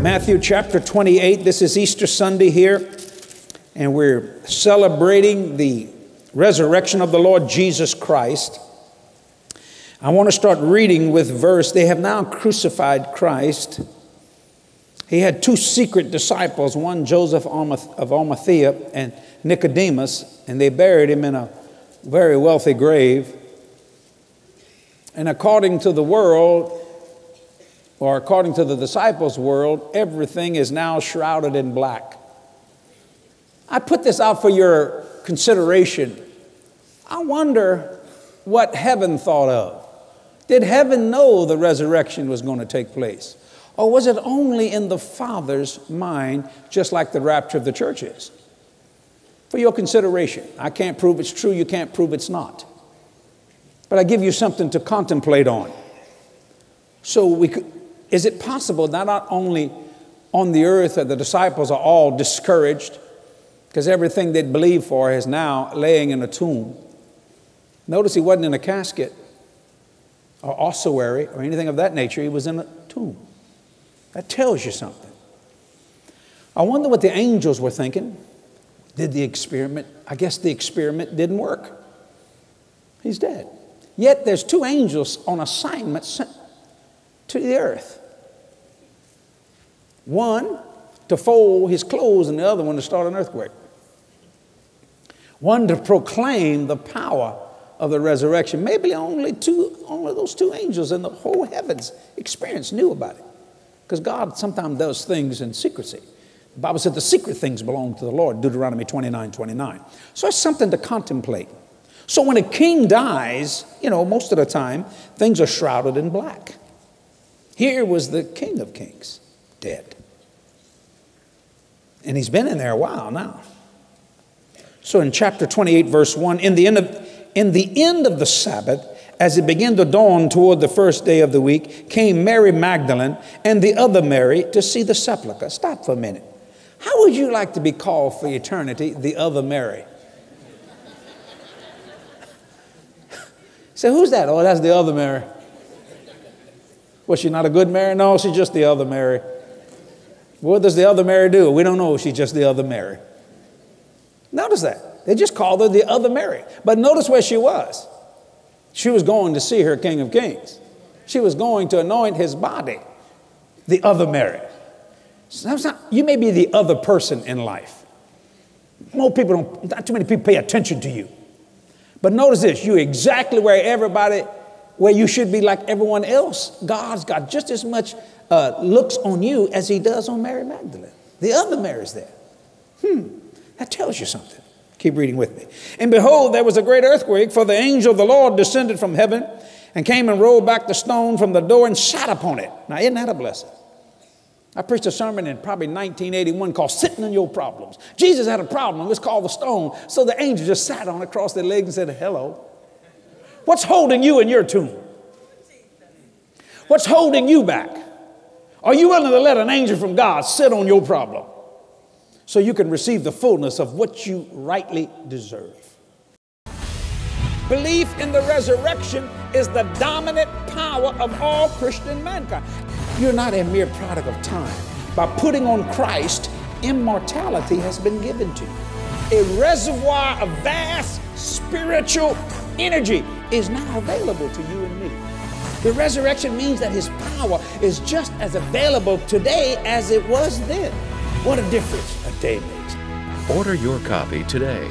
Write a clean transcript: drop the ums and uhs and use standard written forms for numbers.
Matthew chapter 28, this is Easter Sunday here, and we're celebrating the resurrection of the Lord Jesus Christ. I want to start reading with verse, they have now crucified Christ. He had two secret disciples, one Joseph of Arimathea and Nicodemus, and they buried him in a very wealthy grave. And according to the world, or according to the disciples' world, everything is now shrouded in black. I put this out for your consideration. I wonder what heaven thought of. Did heaven know the resurrection was going to take place? Or was it only in the Father's mind, just like the rapture of the church is? For your consideration. I can't prove it's true, you can't prove it's not. But I give you something to contemplate on. So is it possible that not only on the earth that the disciples are all discouraged because everything they'd believed for is now laying in a tomb? Notice he wasn't in a casket or ossuary or anything of that nature. He was in a tomb. That tells you something. I wonder what the angels were thinking. Did the experiment? I guess the experiment didn't work. He's dead. Yet there's two angels on assignment sent to the earth. One to fold his clothes and the other one to start an earthquake. One to proclaim the power of the resurrection. Maybe only those two angels in the whole heavens experience knew about it. Because God sometimes does things in secrecy. The Bible said the secret things belong to the Lord, Deuteronomy 29:29. So it's something to contemplate. So when a king dies, most of the time, things are shrouded in black. Here was the King of Kings, dead. And he's been in there a while now. So in chapter 28, verse 1, in the end of the Sabbath, as it began to dawn toward the first day of the week, came Mary Magdalene and the other Mary to see the sepulchre. Stop for a minute. How would you like to be called for eternity, the other Mary? So who's that? Oh, that's the other Mary. Was she not a good Mary? No, she's just the other Mary. What does the other Mary do? We don't know. She's just the other Mary. Notice that. They just called her the other Mary. But notice where she was. She was going to see her King of Kings. She was going to anoint his body. The other Mary. You may be the other person in life. Not too many people pay attention to you. But notice this, you're exactly where you should be like everyone else. God's got just as much looks on you as he does on Mary Magdalene. The other Mary's there. That tells you something. Keep reading with me. And behold, there was a great earthquake, for the angel of the Lord descended from heaven and came and rolled back the stone from the door and sat upon it. Now, isn't that a blessing? I preached a sermon in probably 1981 called Sitting on Your Problems. Jesus had a problem. It was called the stone. So the angel just sat on it, crossed their legs and said, hello. What's holding you in your tomb? What's holding you back? Are you willing to let an angel from God sit on your problem so you can receive the fullness of what you rightly deserve? Belief in the resurrection is the dominant power of all Christian mankind. You're not a mere product of time. By putting on Christ, immortality has been given to you. A reservoir of vast spiritual energy is now available to you and me. The resurrection means that his power is just as available today as it was then. What a difference a day makes. Order your copy today.